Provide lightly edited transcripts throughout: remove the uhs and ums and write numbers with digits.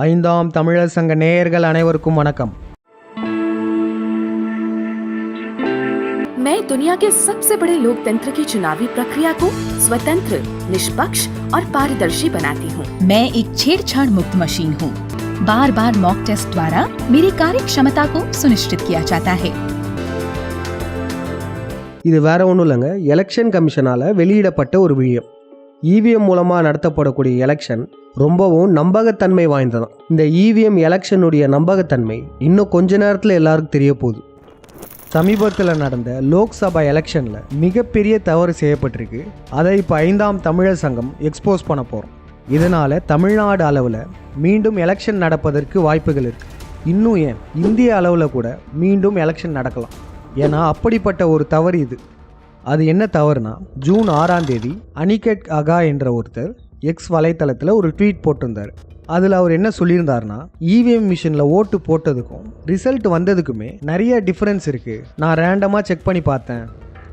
ஐந்தாம் தமிழர் சங்க நேயர்கள் அனைவருக்கும் வணக்கம். मैं दुनिया के सबसे बड़े लोकतंत्र की चुनावी प्रक्रिया को स्वतंत्र, निष्पक्ष और पारदर्शी बनाती हूँ. मैं एक छेड़छाड़ मुक्त मशीन हूँ. बार बार मॉक टेस्ट द्वारा मेरी कार्य क्षमता को सुनिश्चित किया जाता है. இது வேற ஒன்றும் இல்லைங்க, எலெக்ஷன் கமிஷனால் வெளியிடப்பட்ட ஒரு வீடியோ. இவிஎம் மூலமாக நடத்தப்படக்கூடிய எலெக்ஷன் ரொம்பவும் நம்பகத்தன்மை வாய்ந்ததான். இந்த இவிஎம் எலெக்ஷனுடைய நம்பகத்தன்மை இன்னும் கொஞ்ச நேரத்தில் எல்லாருக்கும் தெரிய போகுது. சமீபத்தில் நடந்த லோக்சபா எலெக்ஷனில் மிகப்பெரிய தவறு செய்யப்பட்டிருக்கு. அதை இப்போ ஐந்தாம் தமிழர் சங்கம் எக்ஸ்போஸ் பண்ண போகிறோம். இதனால் தமிழ்நாடு அளவில் மீண்டும் எலெக்ஷன் நடப்பதற்கு வாய்ப்புகள் இருக்குது. இன்னும் ஏன் இந்திய அளவில் கூட மீண்டும் எலெக்ஷன் நடக்கலாம். ஏன்னா அப்படிப்பட்ட ஒரு தவறு இது. அது என்ன தவறுனா, ஜூன் 6ஆம் தேதி அனிகேட் அகா என்ற ஒருத்தர் எக்ஸ் வலைத்தளத்தில் ஒரு ட்வீட் போட்டிருந்தார். அதில் அவர் என்ன சொல்லியிருந்தாருன்னா, இவிஎம் மிஷினில் ஓட்டு போட்டதுக்கும் ரிசல்ட் வந்ததுக்குமே நிறைய டிஃப்ரென்ஸ் இருக்குது, நான் ரேண்டமாக செக் பண்ணி பார்த்தேன்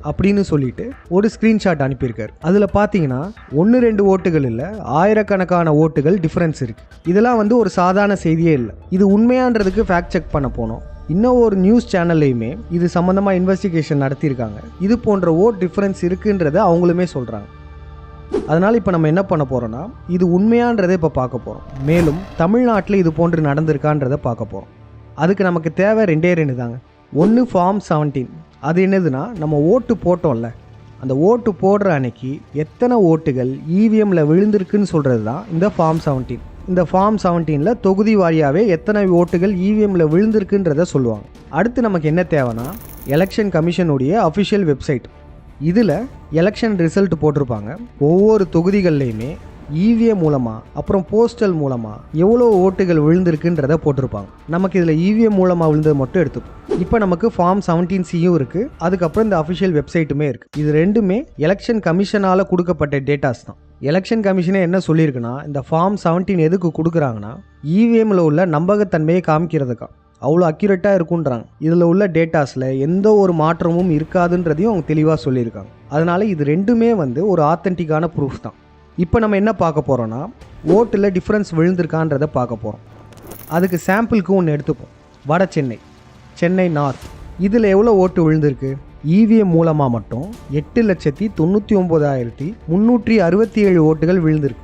அப்படின்னு சொல்லிட்டு ஒரு ஸ்க்ரீன்ஷாட் அனுப்பியிருக்கார். அதில் பார்த்தீங்கன்னா 1-2 ஓட்டுகள் இல்லை, ஆயிரக்கணக்கான ஓட்டுகள் டிஃப்ரென்ஸ் இருக்குது. இதெல்லாம் ஒரு சாதாரண செய்தியே இல்லை. இது உண்மையான்றதுக்கு ஃபேக்ட் செக் பண்ண போனோம். இன்னும் ஒரு நியூஸ் சேனல்லையுமே இது சம்மந்தமாக இன்வெஸ்டிகேஷன் நடத்தியிருக்காங்க. இது போன்ற ஓட் டிஃப்ரென்ஸ் இருக்குன்றதை அவங்களுமே சொல்கிறாங்க. அதனால் இப்போ நம்ம என்ன பண்ண போகிறோன்னா, இது உண்மையான்றதை இப்போ பார்க்க போகிறோம். மேலும் தமிழ்நாட்டில் இது போன்று நடந்திருக்கான்றதை பார்க்க போகிறோம். அதுக்கு நமக்கு தேவை 2 தாங்க. ஒன்று ஃபார்ம் 17. அது என்னதுன்னா, நம்ம ஓட்டு போட்டோம்ல, அந்த ஓட்டு போடுற அன்னைக்கு எத்தனை ஓட்டுகள் இவிஎம்மில் விழுந்திருக்குன்னு சொல்கிறது தான் இந்த ஃபார்ம் 17. இந்த ஃபார்ம் 17ல் தொகுதி வாரியாகவே எத்தனை ஓட்டுகள் இவிஎம்மில் விழுந்திருக்குன்றதை சொல்லுவாங்க. அடுத்து நமக்கு என்ன தேவைன்னா, எலெக்ஷன் கமிஷனுடைய அஃபிஷியல் வெப்சைட். இதில் எலெக்ஷன் ரிசல்ட் போட்டிருப்பாங்க. ஒவ்வொரு தொகுதிகள்லையுமே இவிஎம் மூலமாக அப்புறம் போஸ்டல் மூலமாக எவ்வளோ ஓட்டுகள் விழுந்திருக்குன்றதை போட்டிருப்பாங்க. நமக்கு இதில் இவிஎம் மூலமாக விழுந்தது மட்டும் எடுத்துப்போம். இப்போ நமக்கு ஃபார்ம் 17C இருக்குது. அதுக்கப்புறம் இந்த அஃபிஷியல் வெப்சைட்டுமே இருக்குது. இது ரெண்டுமே எலெக்ஷன் கமிஷனால் கொடுக்கப்பட்ட டேட்டாஸ் தான். எலெக்ஷன் கமிஷனே என்ன சொல்லியிருக்குன்னா, இந்த ஃபார்ம் 17 எதுக்கு கொடுக்குறாங்கன்னா, இவிஎம்மில் உள்ள நம்பகத்தன்மையை காமிக்கிறதுக்கா. அவ்வளோ அக்யூரேட்டாக இருக்குன்றாங்க. இதில் உள்ள டேட்டாஸில் எந்த ஒரு மாற்றமும் இருக்காதுன்றதையும் அவங்க தெளிவாக சொல்லியிருக்காங்க. அதனால் இது ரெண்டுமே ஒரு ஆத்தென்டிக்கான ப்ரூஃப் தான். இப்போ நம்ம என்ன பார்க்க போகிறோன்னா, ஓட்டில் டிஃப்ரென்ஸ் விழுந்திருக்கான்றதை பார்க்க போகிறோம். அதுக்கு சாம்பிளுக்கு ஒன்று எடுத்துப்போம். வட சென்னை, சென்னை நார்த், இதில் எவ்வளோ ஓட்டு விழுந்திருக்கு? இவிஎம் மூலமாக மட்டும் 8,99,367 ஓட்டுகள் விழுந்திருக்கு.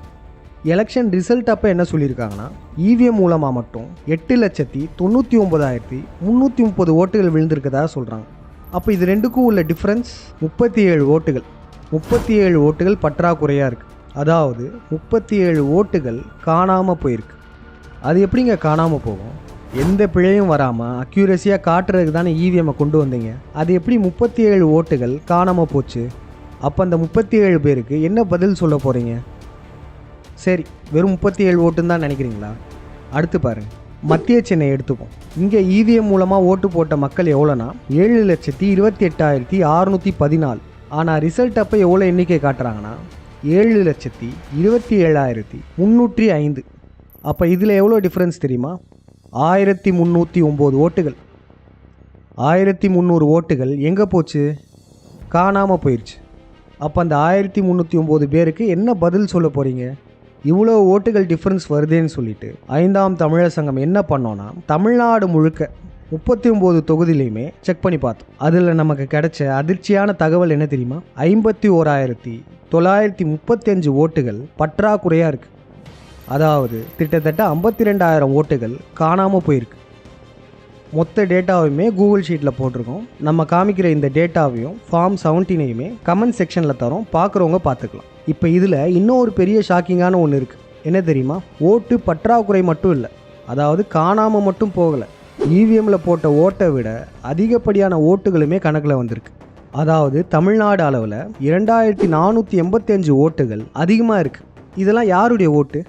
எலெக்ஷன் ரிசல்ட் அப்போ என்ன சொல்லியிருக்காங்கன்னா, இவிஎம் மூலமாக மட்டும் 8,99,330 ஓட்டுகள் விழுந்திருக்கதாக சொல்கிறாங்க. அப்போ இது ரெண்டுக்கும் உள்ள டிஃப்ரென்ஸ் 37 ஓட்டுகள். 37 ஓட்டுகள் பற்றாக்குறையாக இருக்குது. அதாவது 37 ஓட்டுகள் காணாமல் போயிருக்கு. அது எப்படிங்க காணாமல் போகும்? எந்த பிழையும் வராமல் அக்யூரஸியாக காட்டுறதுக்கு தானே இவிஎம்மை கொண்டு வந்தீங்க. அது எப்படி 37 ஓட்டுகள் காணாமல் போச்சு? அப்போ அந்த 37 பேருக்கு என்ன பதில் சொல்ல போகிறீங்க? சரி, வெறும் 37 ஓட்டுன்னு தான் நினைக்கிறீங்களா? அடுத்து பாருங்கள், மத்திய சென்னை எடுத்துப்போம். இங்கே இவிஎம் மூலமாக ஓட்டு போட்ட மக்கள் எவ்வளோனா 7,28,614. ஆனால் ரிசல்ட் அப்போ எவ்வளோ எண்ணிக்கை காட்டுறாங்கன்னா 7,27,305. அப்போ இதில் எவ்வளோ டிஃப்ரென்ஸ் தெரியுமா? 1,309 ஓட்டுகள். 1,300 ஓட்டுகள் எங்கே போச்சு? காணாமல் போயிடுச்சு. அப்போ அந்த 1,309 பேருக்கு என்ன பதில் சொல்ல போகிறீங்க? இவ்வளோ ஓட்டுகள் டிஃப்ரென்ஸ் வருதுன்னு சொல்லிட்டு ஐந்தாம் தமிழர் சங்கம் என்ன பண்ணோன்னா, தமிழ்நாடு முழுக்க 39 தொகுதியிலையுமே செக் பண்ணி பார்த்தோம். அதில் நமக்கு கிடைச்ச அதிர்ச்சியான தகவல் என்ன தெரியுமா? 51,935 ஓட்டுகள் பற்றாக்குறையாக இருக்குது. அதாவது கிட்டத்தட்ட 52,000 ஓட்டுகள் காணாமல் போயிருக்கு. மொத்த டேட்டாவையுமே கூகுள் ஷீட்டில் போட்டிருக்கோம். நம்ம காமிக்கிற இந்த டேட்டாவையும் ஃபார்ம் 17ஐயுமே கமெண்ட் செக்ஷனில் தரோம், பார்க்குறவங்க பார்த்துக்கலாம். இப்போ இதில் இன்னொரு பெரிய ஷாக்கிங்கான ஒன்று இருக்குது. என்ன தெரியுமா? ஓட்டு பற்றாக்குறை மட்டும் இல்லை, அதாவது காணாமல் மட்டும் போகலை, இவிஎம்மில் போட்ட ஓட்டை விட அதிகப்படியான ஓட்டுகளுமே கணக்கில் வந்திருக்கு. அதாவது தமிழ்நாடு அளவில் 2,485 ஓட்டுகள் அதிகமாக இருக்குது. இதெல்லாம் யாருடைய ஓட்டு?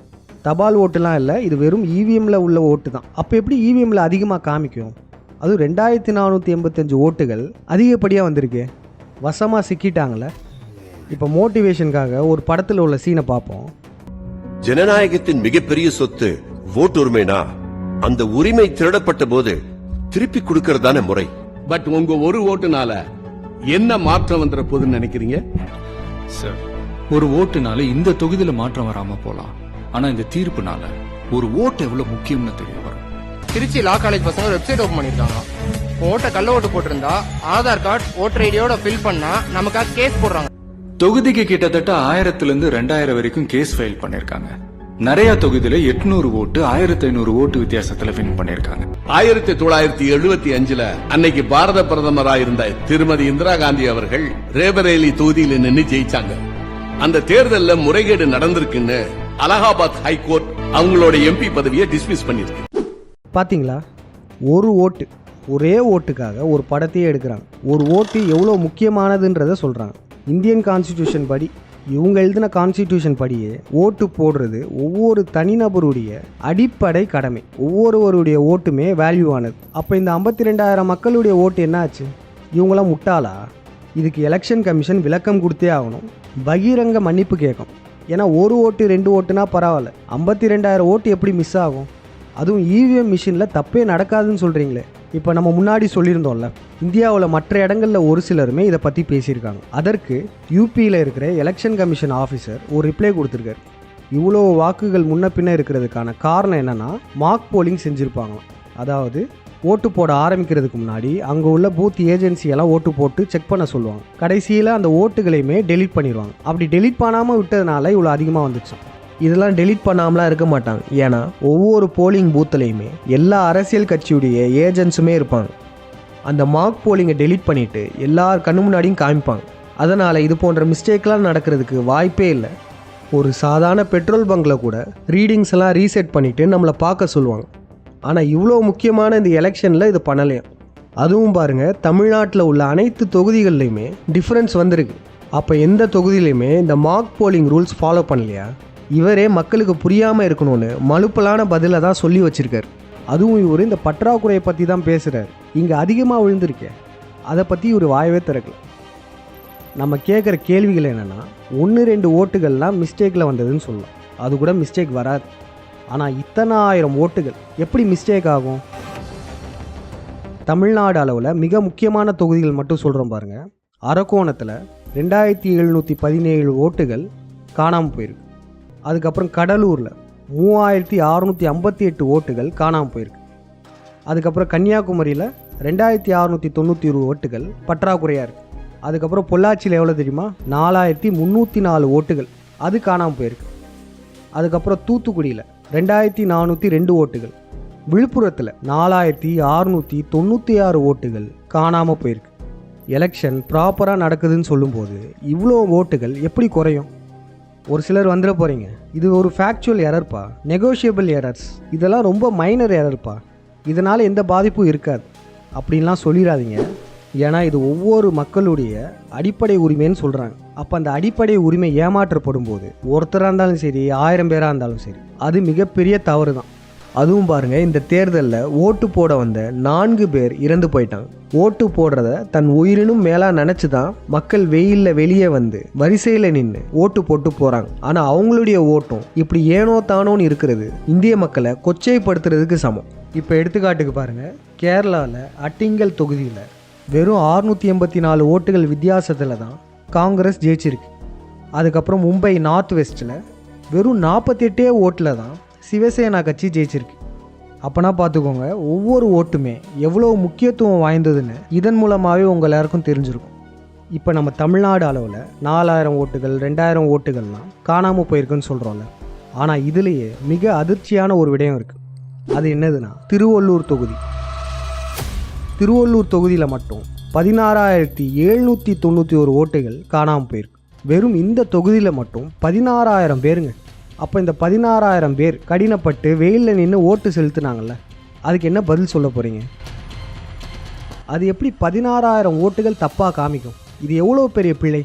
தபால் ஓட்டுலாம் இல்லை, இது வெறும் இவிஎம்மில் உள்ள ஓட்டு தான். அப்போ எப்படி இவிஎம்மில் அதிகமாக காமிக்கும்? அதுவும் 2,485 ஓட்டுகள் அதிகப்படியாக வந்திருக்கு. வசமாக சிக்கிட்டாங்களே. இப்போ மோட்டிவேஷனுக்காக ஒரு படத்தில் உள்ள சீனை பார்ப்போம். ஜனநாயகத்தின் மிகப்பெரிய சொத்து ஓட்டு உரிமைனா, அந்த உரிமை திருடப்பட்ட போது திருப்பி கொடுக்கறதான முறை. பட் உங்க ஒரு ஓட்டுனால என்ன மாற்றம் வந்துற போதுன்னு நினைக்கிறீங்க? சார், ஒரு ஓட்டுனால இந்த தொகுதியில மாற்றம் வராம போலாம். ஆனா இந்த தீர்ப்புனால ஒரு ஓட்டு எவ்வளவு முக்கியம்னு தெரிய வரும். திருச்சி லா காலேஜ் பசங்க வெப்சைட் ஓபன் பண்ணிருக்காங்க. ஓட்டை கள்ள ஓட்டு போட்டிருந்தா ஆதார் கார்டு ஓட்டர் ஐடியோட ஃபில் பண்ணா நமக்காக கேஸ் போடுறாங்க. தொகுதிக்கு கிட்டத்தட்ட 1000 இருந்து 2000 வரைக்கும் கேஸ் ஃபைல் பண்ணிருக்காங்க. நிறைய தொகுதியில 800 ஓட்டு 1500 ஓட்டு வித்தியாசத்துல வின் பண்ணிருக்காங்க. 1975 அன்னைக்கு பாரத பிரதமராயிருந்த திருமதி இந்திரா காந்தி அவர்கள் ரேபரேலி தொகுதியில நின்னு ஜெயிச்சாங்க. அந்த தேர்தல்ல முறைகேடு நடந்திருக்குன்னு அலகாபாத் ஹைகோர்ட் அவங்களோட எம்பி பதவியை டிஸ்மிஸ் பண்ணிருக்கு. பார்த்தீங்களா, ஒரு ஓட்டு, ஒரே ஓட்டுக்காக ஒரு படத்தையே எடுக்கிறாங்க. ஒரு ஓட்டு எவ்வளோ முக்கியமானதுன்றதை சொல்கிறாங்க. இந்தியன் கான்ஸ்டிடியூஷன் படி, இவங்க எழுதின கான்ஸ்டிடியூஷன் படியே ஓட்டு போடுறது ஒவ்வொரு தனிநபருடைய அடிப்படை கடமை. ஒவ்வொருவருடைய ஓட்டுமே வேல்யூ ஆனது. அப்போ இந்த 52,000 மக்களுடைய ஓட்டு என்ன ஆச்சு? இவங்களாம் முட்டாளா? இதுக்கு எலெக்ஷன் கமிஷன் விளக்கம் கொடுத்தே ஆகணும், பகிரங்க மன்னிப்பு கேட்கும். ஏன்னா ஒரு ஓட்டு 2 ஓட்டுனா பரவாயில்ல, 52,000 ஓட்டு எப்படி மிஸ் ஆகும்? அதுவும் இவிஎம் மிஷினில் தப்பே நடக்காதுன்னு சொல்கிறீங்களே. இப்போ நம்ம முன்னாடி சொல்லியிருந்தோம்ல, இந்தியாவில் மற்ற இடங்களில் ஒரு சிலருமே இதை பற்றி பேசியிருக்காங்க. அதற்கு யூபியில் இருக்கிற எலெக்ஷன் கமிஷன் ஆஃபீஸர் ஒரு ரிப்ளை கொடுத்துருக்காரு. இவ்வளோ வாக்குகள் முன்ன பின்ன இருக்கிறதுக்கான காரணம் என்னென்னா, மார்க் போலிங் செஞ்சுருப்பாங்களாம். அதாவது ஓட்டு போட ஆரம்பிக்கிறதுக்கு முன்னாடி அங்கே உள்ள பூத் ஏஜென்சியெல்லாம் ஓட்டு போட்டு செக் பண்ண சொல்லுவாங்க. கடைசியில் அந்த ஓட்டுகளையுமே டெலீட் பண்ணிடுவாங்க. அப்படி டெலீட் பண்ணாமல் விட்டதுனால இவ்வளோ அதிகமாக வந்துச்சு. இதெல்லாம் டெலீட் பண்ணாமலாம் இருக்க மாட்டாங்க. ஏன்னா ஒவ்வொரு போலிங் பூத்துலையுமே எல்லா அரசியல் கட்சியுடைய ஏஜென்ட்ஸுமே இருப்பாங்க. அந்த மார்க் போலிங்கை டெலீட் பண்ணிவிட்டு எல்லார் கண்ணு முன்னாடியும் காமிப்பாங்க. அதனால் இது போன்ற மிஸ்டேக்லாம் நடக்கிறதுக்கு வாய்ப்பே இல்லை. ஒரு சாதாரண பெட்ரோல் பங்கில் கூட ரீடிங்ஸ் எல்லாம் ரீசெட் பண்ணிவிட்டு நம்மளை பார்க்க சொல்லுவாங்க. ஆனால் இவ்வளோ முக்கியமான இந்த எலெக்ஷனில் இது பண்ணலையும். அதுவும் பாருங்கள், தமிழ்நாட்டில் உள்ள அனைத்து தொகுதிகள்லையுமே டிஃப்ரென்ஸ் வந்திருக்கு. அப்போ எந்த தொகுதியிலையுமே இந்த மார்க் போலிங் ரூல்ஸ் ஃபாலோ பண்ணலையா? இவரே மக்களுக்கு புரியாமல் இருக்கணும்னு மலுப்பலான பதிலை தான் சொல்லி வச்சுருக்கார். அதுவும் இவர் இந்த பற்றாக்குறையை பற்றி தான் பேசுகிறார். இங்கே அதிகமாக விழுந்திருக்கேன், அதை பற்றி இவர் வாயவே திறக்கல. நம்ம கேட்குற கேள்விகள் என்னென்னா, 1-2 ஓட்டுகள்லாம் மிஸ்டேக்கில் வந்ததுன்னு சொல்லலாம். அது கூட மிஸ்டேக் வராது. ஆனால் இத்தனை 1000 ஓட்டுகள் எப்படி மிஸ்டேக் ஆகும்? தமிழ்நாடு அளவில் மிக முக்கியமான தொகுதிகள் மட்டும் சொல்கிறோம் பாருங்கள். அரக்கோணத்தில் 2717 ஓட்டுகள் காணாமல் போயிருக்கு. அதுக்கப்புறம் கடலூரில் 3658 ஓட்டுகள் காணாமல் போயிருக்கு. அதுக்கப்புறம் கன்னியாகுமரியில் 2691 ஓட்டுகள் பற்றாக்குறையாக இருக்குது. அதுக்கப்புறம் பொள்ளாச்சியில் எவ்வளோ தெரியுமா? 4304 ஓட்டுகள் அது காணாமல் போயிருக்கு. அதுக்கப்புறம் தூத்துக்குடியில் 2402 ஓட்டுகள், விழுப்புரத்தில் 4696 ஓட்டுகள் காணாமல் போயிருக்கு. எலெக்ஷன் ப்ராப்பராக நடக்குதுன்னு சொல்லும்போது இவ்வளோ ஓட்டுகள் எப்படி குறையும்? ஒரு சிலர் வந்துட போகிறீங்க, இது ஒரு ஃபேக்சுவல் எரர்ப்பா, நெகோஷியபிள் எரர்ஸ், இதெல்லாம் ரொம்ப மைனர் எரர்ப்பா, இதனால் எந்த பாதிப்பும் இருக்காது அப்படின்லாம் சொல்லிடாதீங்க. ஏன்னா இது ஒவ்வொரு மக்களுடைய அடிப்படை உரிமைன்னு சொல்கிறாங்க. அப்போ அந்த அடிப்படை உரிமை ஏமாற்றப்படும் போது ஒருத்தராக இருந்தாலும் சரி, 1000 பேராக இருந்தாலும் சரி, அது மிகப்பெரிய தவறு தான். அதுவும் பாருங்கள், இந்த தேர்தலில் ஓட்டு போட வந்த 4 பேர் இறந்து போயிட்டாங்க. ஓட்டு போடுறத தன் உயிரினும் மேலாக நினச்சி தான் மக்கள் வெயிலில் வெளியே வந்து வரிசையில் நின்று ஓட்டு போட்டு போகிறாங்க. ஆனால் அவங்களுடைய ஓட்டும் இப்படி ஏனோ தானோன்னு இருக்கிறது இந்திய மக்களை கொச்சைப்படுத்துறதுக்கு சமம். இப்போ எடுத்துக்காட்டுக்கு பாருங்கள், கேரளாவில் அட்டிங்கல் தொகுதியில் வெறும் 684 ஓட்டுகள் வித்தியாசத்தில் தான் காங்கிரஸ் ஜெயிச்சிருக்கு. அதுக்கப்புறம் மும்பை நார்த் வெஸ்ட்டில் வெறும் 48 ஓட்டில் தான் சிவசேனா கட்சி ஜெயிச்சிருக்கு. அப்போனா பார்த்துக்கோங்க, ஒவ்வொரு ஓட்டுமே எவ்வளோ முக்கியத்துவம் வாய்ந்ததுன்னு இதன் மூலமாகவே உங்கள் எல்லாருக்கும் தெரிஞ்சிருக்கும். இப்போ நம்ம தமிழ்நாடு அளவில் 4000 ஓட்டுகள் 2000 ஓட்டுகள்லாம் காணாமல் போயிருக்குன்னு சொல்கிறோம்ல. ஆனால் இதுலேயே மிக அதிர்ச்சியான ஒரு விடயம் இருக்குது. அது என்னதுன்னா, திருவள்ளூர் தொகுதி. திருவள்ளூர் தொகுதியில் மட்டும் 16,791 ஓட்டுகள் காணாமல் போயிருக்கு. வெறும் இந்த தொகுதியில் மட்டும் 16,000 பேருங்க. அப்போ இந்த 16,000 பேர் கடினப்பட்டு வெயிலில் நின்று ஓட்டு செலுத்துனாங்கல்ல, அதுக்கு என்ன பதில் சொல்ல போகிறீங்க? அது எப்படி 16,000 ஓட்டுகள் தப்பாக காமிக்கும்? இது எவ்வளோ பெரிய பிழை.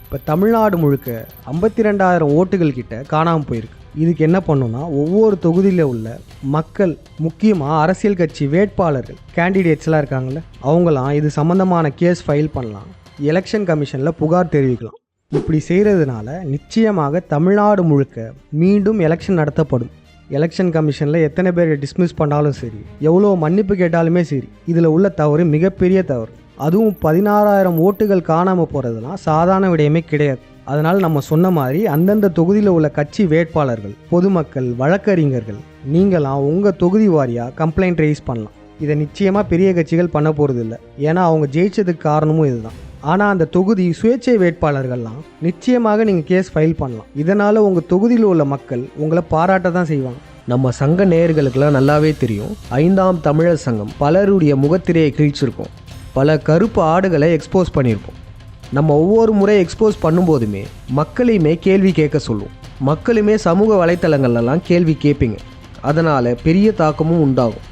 இப்போ தமிழ்நாடு முழுக்க 52,000 ஓட்டுகள் கிட்ட காணாமல் போயிருக்கு. இதுக்கு என்ன பண்ணுன்னா, ஒவ்வொரு தொகுதியில் உள்ள மக்கள், முக்கியமாக அரசியல் கட்சி வேட்பாளர்கள், கேண்டிடேட்ஸ்லாம் இருக்காங்கள்ல, அவங்களாம் இது சம்மந்தமான கேஸ் ஃபைல் பண்ணலாம், எலெக்ஷன் கமிஷனில் புகார் தெரிவிக்கலாம். இப்படி செய்கிறதுனால நிச்சயமாக தமிழ்நாடு முழுக்க மீண்டும் எலெக்ஷன் நடத்தப்படும். எலெக்ஷன் கமிஷனில் எத்தனை பேர் டிஸ்மிஸ் பண்ணாலும் சரி, எவ்வளோ மன்னிப்பு கேட்டாலுமே சரி, இதில் உள்ள தவறு மிகப்பெரிய தவறு. அதுவும் 16,000 ஓட்டுகள் காணாமல் போகிறதுலாம் சாதாரண விடயமே கிடையாது. அதனால் நம்ம சொன்ன மாதிரி அந்தந்த தொகுதியில் உள்ள கட்சி வேட்பாளர்கள், பொதுமக்கள், வழக்கறிஞர்கள் நீங்களாம் உங்கள் தொகுதி வாரியாக கம்ப்ளைண்ட் ரைஸ் பண்ணலாம். இதை நிச்சயமாக பெரிய கட்சிகள் பண்ண போகிறது இல்லை, ஏன்னா அவங்க ஜெயிச்சதுக்கு காரணமும் இதுதான். ஆனால் அந்த தொகுதி சுயேட்சை வேட்பாளர்கள்லாம் நிச்சயமாக நீங்கள் கேஸ் ஃபைல் பண்ணலாம். இதனால் உங்கள் தொகுதியில் உள்ள மக்கள் உங்களை பாராட்ட தான் செய்வாங்க. நம்ம சங்க நேயர்களுக்கெல்லாம் நல்லாவே தெரியும், 5ஆம் தமிழர் சங்கம் பலருடைய முகத்திரையை கிழிச்சிருக்கோம், பல கருப்பு ஆடுகளை எக்ஸ்போஸ் பண்ணியிருக்கோம். நம்ம ஒவ்வொரு முறை எக்ஸ்போஸ் பண்ணும்போதுமே மக்களையுமே கேள்வி கேட்க சொல்லுவோம். மக்களுமே சமூக வலைத்தளங்கள்லாம் கேள்வி கேட்பீங்க, அதனால் பெரிய தாக்கமும் உண்டாகும்.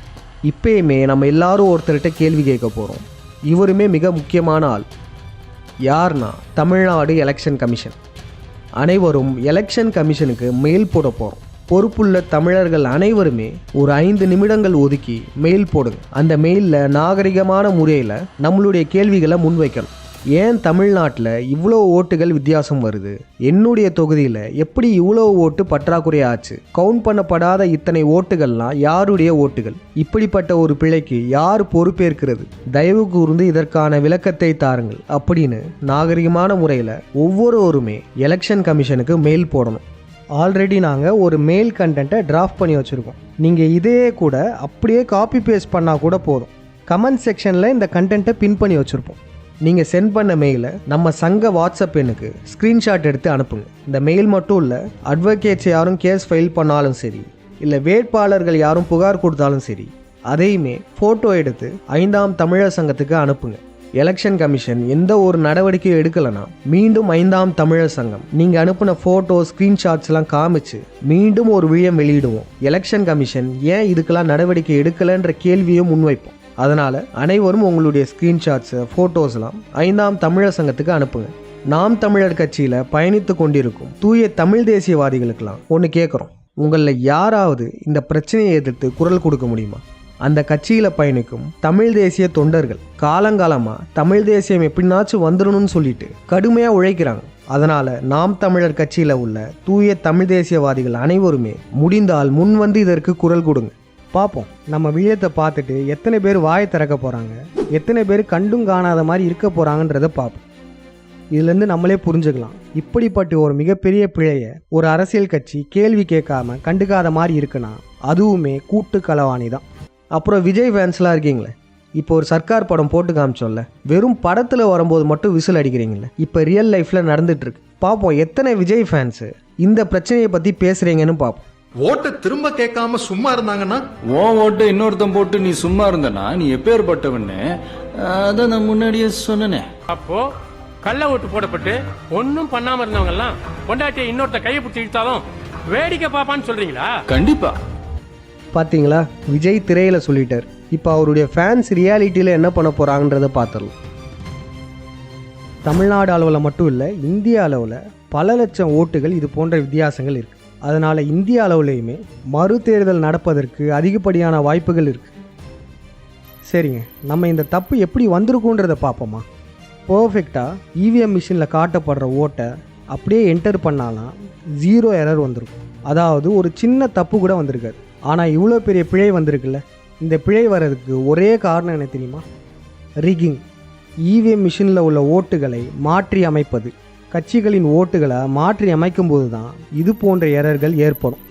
இப்பயுமே நம்ம எல்லாரும் ஒருத்தர்கிட்ட கேள்வி கேட்க போகிறோம். இவருமே மிக முக்கியமான ஆள். யார்னா தமிழ்நாடு எலெக்ஷன் கமிஷன். அனைவரும் எலெக்ஷன் கமிஷனுக்கு மெயில் போட போகிறோம். பொறுப்புள்ள தமிழர்கள் அனைவருமே ஒரு 5 நிமிடங்கள் ஒதுக்கி மெயில் போடுங்க. அந்த மெயிலில் நாகரிகமான முறையில் நம்மளுடைய கேள்விகளை முன்வைக்கணும். ஏன் தமிழ்நாட்டில் இவ்வளோ ஓட்டுகள் வித்தியாசம் வருது? என்னுடைய தொகுதியில் எப்படி இவ்வளோ ஓட்டு பற்றாக்குறை ஆச்சு? கவுண்ட் பண்ணப்படாத இத்தனை ஓட்டுகள்லாம் யாருடைய ஓட்டுகள்? இப்படிப்பட்ட ஒரு பிழைக்கு யார் பொறுப்பேற்கிறது? தயவு கூர்ந்து இதற்கான விளக்கத்தை தாருங்கள் அப்படின்னு நாகரிகமான முறையில் ஒவ்வொருவருமே எலெக்ஷன் கமிஷனுக்கு மெயில் போடணும். ஆல்ரெடி நாங்கள் ஒரு மெயில் கண்டென்ட்டை டிராஃப்ட் பண்ணி வச்சுருக்கோம். நீங்கள் இதையே கூட அப்படியே காப்பி பேஸ்ட் பண்ணால் கூட போதும். கமெண்ட் செக்ஷனில் இந்த கண்டென்ட்டை பின் பண்ணி வச்சுருப்போம். நீங்கள் சென்ட் பண்ண மெயிலை நம்ம சங்க வாட்ஸ்அப் எண்ணுக்கு ஸ்க்ரீன்ஷாட் எடுத்து அனுப்புங்க. இந்த மெயில் மட்டும் இல்லை, அட்வொகேட்ஸ் யாரும் கேஸ் ஃபைல் பண்ணாலும் சரி, இல்லை வேட்பாளர்கள் யாரும் புகார் கொடுத்தாலும் சரி, அதையுமே ஃபோட்டோ எடுத்து 5ஆம் தமிழர் சங்கத்துக்கு அனுப்புங்க. எலெக்ஷன் கமிஷன் எந்த ஒரு நடவடிக்கையும் எடுக்கலைன்னா மீண்டும் 5ஆம் தமிழர் சங்கம் நீங்கள் அனுப்பின ஃபோட்டோ ஸ்க்ரீன்ஷாட்ஸ்லாம் காமிச்சு மீண்டும் ஒரு விழியம் வெளியிடுவோம். எலெக்ஷன் கமிஷன் ஏன் இதுக்கெல்லாம் நடவடிக்கை எடுக்கலைன்ற கேள்வியும் முன்வைப்போம். அதனால் அனைவரும் உங்களுடைய ஸ்க்ரீன்ஷாட்ஸு, ஃபோட்டோஸ்லாம் 5ஆம் தமிழர் சங்கத்துக்கு அனுப்புங்க. நாம் தமிழர் கட்சியில் பயணித்து கொண்டிருக்கும் தூய தமிழ் தேசியவாதிகளுக்கெல்லாம் ஒன்று கேட்குறோம். உங்களில் யாராவது இந்த பிரச்சனையை எதிர்த்து குரல் கொடுக்க முடியுமா? அந்த கட்சியில் பயணிக்கும் தமிழ் தேசிய தொண்டர்கள் காலங்காலமாக தமிழ் தேசியம் எப்படின்னாச்சும் வந்துடணும்னு சொல்லிட்டு கடுமையாக உழைக்கிறாங்க. அதனால் நாம் தமிழர் கட்சியில் உள்ள தூய தமிழ் தேசியவாதிகள் அனைவருமே முடிந்தால் முன் வந்து இதற்கு குரல் கொடுங்க. பார்ப்போம், நம்ம வீடியோத்தை பார்த்துட்டு எத்தனை பேர் வாயை திறக்க போகிறாங்க, எத்தனை பேர் கண்டும் காணாத மாதிரி இருக்க போகிறாங்கன்றதை பார்ப்போம். இதுலேருந்து நம்மளே புரிஞ்சுக்கலாம், இப்படிப்பட்ட ஒரு மிகப்பெரிய பிழையை ஒரு அரசியல் கட்சி கேள்வி கேட்காம கண்டுக்காத மாதிரி இருக்குன்னா அதுவுமே கூட்டு களவாணி தான். அப்புறம் விஜய் ஃபேன்ஸ்லாம் இருக்கீங்களே, இப்போ ஒரு சர்க்கார் படம் போட்டு காமிச்சோம்ல, வெறும் படத்தில் வரும்போது மட்டும் விசில் அடிக்கிறீங்களே, இப்போ ரியல் லைஃப்பில் நடந்துகிட்ருக்கு. பார்ப்போம் எத்தனை விஜய் ஃபேன்ஸு இந்த பிரச்சனையை பற்றி பேசுகிறீங்கன்னு பார்ப்போம். ஓட்டை திரும்ப கேட்காம சும்மா இருந்தாங்கன்னா, உன் ஓட்டை இன்னொருத்தன் போட்டு நீ சும்மா இருந்தனா நீ எப்பேற்பட்டவன்னு அதான் நான் முன்னாடியே சொன்னனே. அப்போ கள்ள ஓட்டு போடப்பட்டு ஒன்னும் பண்ணாம இருந்தவங்க எல்லாம் பொண்டாட்டியை இன்னொருத்த கையை பிடிச்சி இழுத்தாலும் வேடிக்கை பாப்பான்னு சொல்றீங்களா? கண்டிப்பா. பார்த்தீங்களா, விஜய் திரையில் சொல்லிட்டார். இப்போ அவருடைய ஃபேன்ஸ் ரியாலிட்டியில் என்ன பண்ண போகிறாங்கன்றதை பார்த்துடலாம். தமிழ்நாடு அளவில் மட்டும் இல்லை, இந்திய அளவில் பல லட்சம் ஓட்டுகள் இது போன்ற வித்தியாசங்கள் இருக்குது. அதனால் இந்திய அளவுலேயுமே மறு தேர்தல் நடப்பதற்கு அதிகப்படியான வாய்ப்புகள் இருக்குது. சரிங்க, நம்ம இந்த தப்பு எப்படி வந்திருக்குன்றதை பார்ப்போமா? பர்ஃபெக்டாக இவிஎம் மிஷினில் காட்டப்படுற ஓட்டை அப்படியே என்டர் பண்ணாலாம் 0 எரர் வந்திருக்கும். அதாவது ஒரு சின்ன தப்பு கூட வந்திருக்காது. ஆனால் இவ்வளோ பெரிய பிழை வந்திருக்குல்ல, இந்த பிழை வர்றதுக்கு ஒரே காரணம் என்ன தெரியுமா? ரிகிங். இவிஎம் மிஷினில் உள்ள ஓட்டுகளை மாற்றி அமைப்பது. கட்சிகளின் ஓட்டுகளை மாற்றி அமைக்கும் போது தான் இது போன்ற எரர்கள் ஏற்படும்.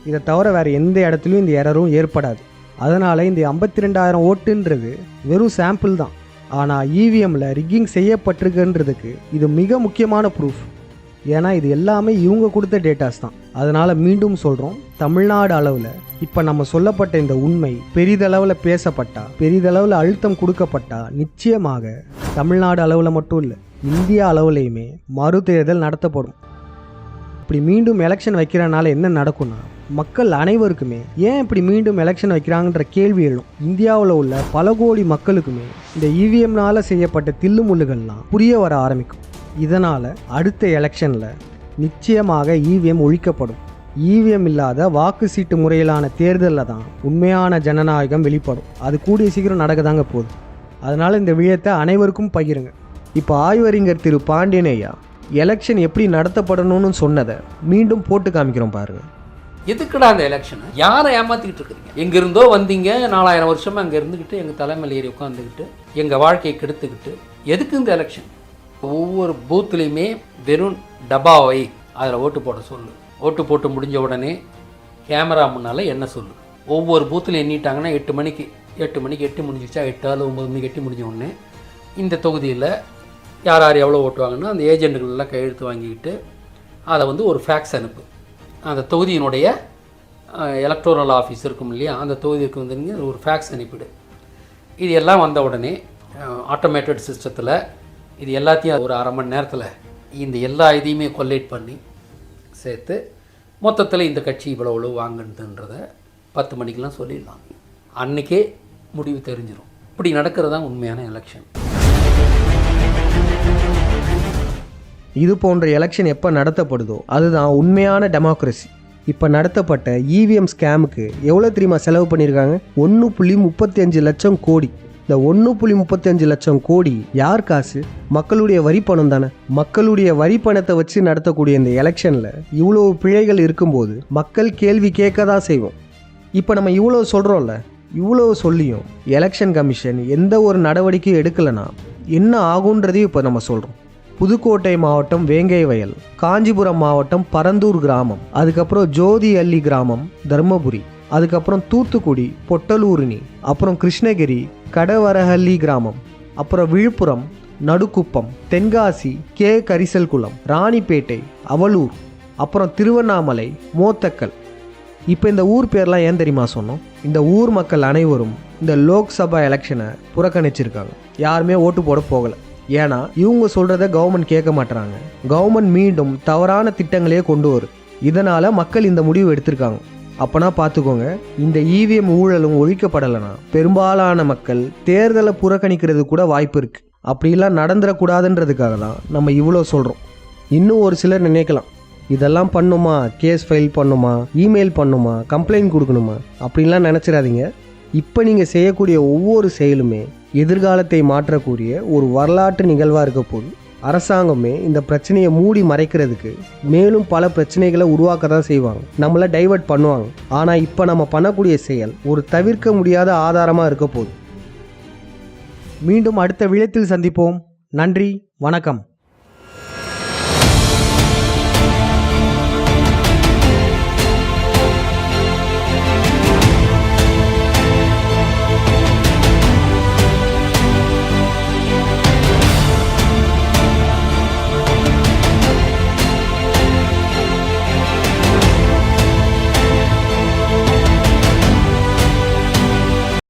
இதை தவிர வேறு எந்த இடத்துலையும் இந்த எரரும் ஏற்படாது. அதனால் இந்த 52,000 ஓட்டுன்றது வெறும் சாம்பிள் தான். ஆனால் இவிஎம்மில் ரிக்கிங் செய்யப்பட்டிருக்குன்றதுக்கு இது மிக முக்கியமான ப்ரூஃப். ஏன்னா இது எல்லாமே இவங்க கொடுத்த டேட்டாஸ் தான். அதனால் மீண்டும் சொல்கிறோம், தமிழ்நாடு அளவில் இப்போ நம்ம சொல்லப்பட்ட இந்த உண்மை பெரிதளவில் பேசப்பட்டா, பெரிதளவில் அழுத்தம் கொடுக்கப்பட்டா நிச்சயமாக தமிழ்நாடு அளவில் மட்டும் இல்லை, இந்தியா அளவுலேயுமே மறு தேர்தல் நடத்தப்படும். இப்படி மீண்டும் எலெக்ஷன் வைக்கிறனால என்ன நடக்கும்னா, மக்கள் அனைவருக்குமே ஏன் இப்படி மீண்டும் எலெக்ஷன் வைக்கிறாங்கன்ற கேள்வி எழும். இந்தியாவில் உள்ள பல கோடி மக்களுக்குமே இந்த இவிஎம்னால் செய்யப்பட்ட தில்லுமுள்ளுகள்லாம் புரிய வர ஆரம்பிக்கும். இதனால் அடுத்த எலெக்ஷனில் நிச்சயமாக இவிஎம் ஒழிக்கப்படும். இவிஎம் இல்லாத வாக்கு சீட்டு முறையிலான தேர்தலில் தான் உண்மையான ஜனநாயகம் வெளிப்படும். அது கூடிய சீக்கிரம் நடக்கதாங்க போகுது. அதனால் இந்த விஷயத்தை அனைவருக்கும் பகிருங்க. இப்போ ஆய்வறிஞர் திரு பாண்டியன் ஐயா எலெக்ஷன் எப்படி நடத்தப்படணும்னு சொன்னதை மீண்டும் போட்டு காமிக்கிறோம் பாருங்க. எதுக்குடா அந்த எலெக்ஷனை? யாரை ஏமாத்திக்கிட்டு இருக்கிறீங்க? எங்கிருந்தோ வந்தீங்க, 4000 வருஷமா அங்கே இருந்துக்கிட்டு எங்கள் தலைமையில் ஏறி உட்காந்துக்கிட்டு எங்கள் வாழ்க்கையை கெடுத்துக்கிட்டு எதுக்கு இந்த எலெக்ஷன்? ஒவ்வொரு பூத்துலேயுமே வெறும் டப்பாவை அதில் ஓட்டு போட சொல்லு. ஓட்டு போட்டு முடிஞ்ச உடனே கேமரா முன்னால் என்ன சொல்லு. ஒவ்வொரு பூத்தில் எண்ணிட்டாங்கன்னா 8 மணிக்கு எட்டி முடிஞ்சிச்சா 8 அல்லது 9 மணிக்கு எட்டி முடிஞ்ச உடனே இந்த தொகுதியில் யார் யார் எவ்வளோ ஓட்டுவாங்கன்னா அந்த ஏஜென்ட்டுகளெல்லாம் கையெழுத்து வாங்கிக்கிட்டு அதை வந்து ஒரு ஃபேக்ஸ் அனுப்பு. அந்த தொகுதியினுடைய எலக்டோரல் ஆஃபீஸ் இருக்கும் இல்லையா, அந்த தொகுதிக்கு வந்து ஒரு ஃபேக்ஸ் அனுப்பிடு. இது எல்லாம் வந்த உடனே ஆட்டோமேட்டட் சிஸ்டத்தில் இது எல்லாத்தையும் ஒரு அரை மணி நேரத்தில் இந்த எல்லா இதையுமே கொல்லேட் பண்ணி சேர்த்து மொத்தத்தில் இந்த கட்சி இவ்வளோ வாங்குன்றதை 10 மணிக்கெலாம் சொல்லிடலாம். அன்றைக்கே முடிவு தெரிஞ்சிடும். இப்படி நடக்கிறது தான் உண்மையான எலெக்ஷன். இது போன்ற எலெக்ஷன் எப்போ நடத்தப்படுதோ அதுதான் உண்மையான டெமோக்ரஸி. இப்போ நடத்தப்பட்ட இவிஎம் ஸ்கேமுக்கு எவ்வளோ தெரியுமா செலவு பண்ணியிருக்காங்க? 1.35 லட்சம் கோடி. இந்த 1.35 லட்சம் கோடி யார் காசு? மக்களுடைய வரி பணம் தானே. மக்களுடைய வரி பணத்தை வச்சு நடத்தக்கூடிய இந்த எலெக்ஷனில் இவ்வளோ பிழைகள் இருக்கும்போது மக்கள் கேள்வி கேட்க தான் செய்வோம். இப்போ நம்ம இவ்வளோ சொல்கிறோம்ல, இவ்வளோ சொல்லியும் எலெக்ஷன் கமிஷன் எந்த ஒரு நடவடிக்கையும் எடுக்கலைன்னா என்ன ஆகுன்றதையும் இப்போ நம்ம சொல்கிறோம். புதுக்கோட்டை மாவட்டம் வேங்கை வயல், காஞ்சிபுரம் மாவட்டம் பரந்தூர் கிராமம், அதுக்கப்புறம் ஜோதி அள்ளி கிராமம் தர்மபுரி, அதுக்கப்புறம் தூத்துக்குடி பொட்டலூரணி, அப்புறம் கிருஷ்ணகிரி கடவரஹள்ளி கிராமம், அப்புறம் விழுப்புரம் நடுக்குப்பம், தென்காசி கே கரிசல்குளம், ராணிப்பேட்டை அவலூர், அப்புறம் திருவண்ணாமலை மோத்தக்கல். இப்போ இந்த ஊர் பேர்லாம் ஏன் தெரியுமா சொன்னோம்? இந்த ஊர் மக்கள் அனைவரும் இந்த லோக்சபா எலெக்ஷனை புறக்கணிச்சிருக்காங்க. யாருமே ஓட்டு போட போகலை. ஏன்னா இவங்க சொல்கிறத கவர்மெண்ட் கேட்க மாட்டுறாங்க. கவர்மெண்ட் மீண்டும் தவறான திட்டங்களையே கொண்டு வரும். இதனால் மக்கள் இந்த முடிவு எடுத்திருக்காங்க. அப்போனா பார்த்துக்கோங்க, இந்த இவிஎம் ஊழலும் ஒழிக்கப்படலைன்னா பெரும்பாலான மக்கள் தேர்தலை புறக்கணிக்கிறது கூட வாய்ப்பு இருக்குது. அப்படிலாம் நடந்துடக்கூடாதுன்றதுக்காக தான் நம்ம இவ்வளோ சொல்கிறோம். இன்னும் ஒரு சிலர் நினைக்கலாம், இதெல்லாம் பண்ணுமா, கேஸ் ஃபைல் பண்ணுமா, இமெயில் பண்ணுமா, கம்ப்ளைண்ட் கொடுக்கணுமா, அப்படின்லாம் நினச்சிடாதீங்க. இப்போ நீங்கள் செய்யக்கூடிய ஒவ்வொரு செயலுமே எதிர்காலத்தை மாற்றக்கூடிய ஒரு வரலாற்று நிகழ்வாக இருக்க போது. அரசாங்கமே இந்த பிரச்சனையை மூடி மறைக்கிறதுக்கு மேலும் பல பிரச்சனைகளை உருவாக்க தான் செய்வாங்க, நம்மளை டைவர்ட் பண்ணுவாங்க. ஆனால் இப்போ நம்ம பண்ணக்கூடிய செயல் ஒரு தவிர்க்க முடியாத ஆதாரமாக இருக்க போகுது. மீண்டும் அடுத்த விழத்தில் சந்திப்போம். நன்றி, வணக்கம்.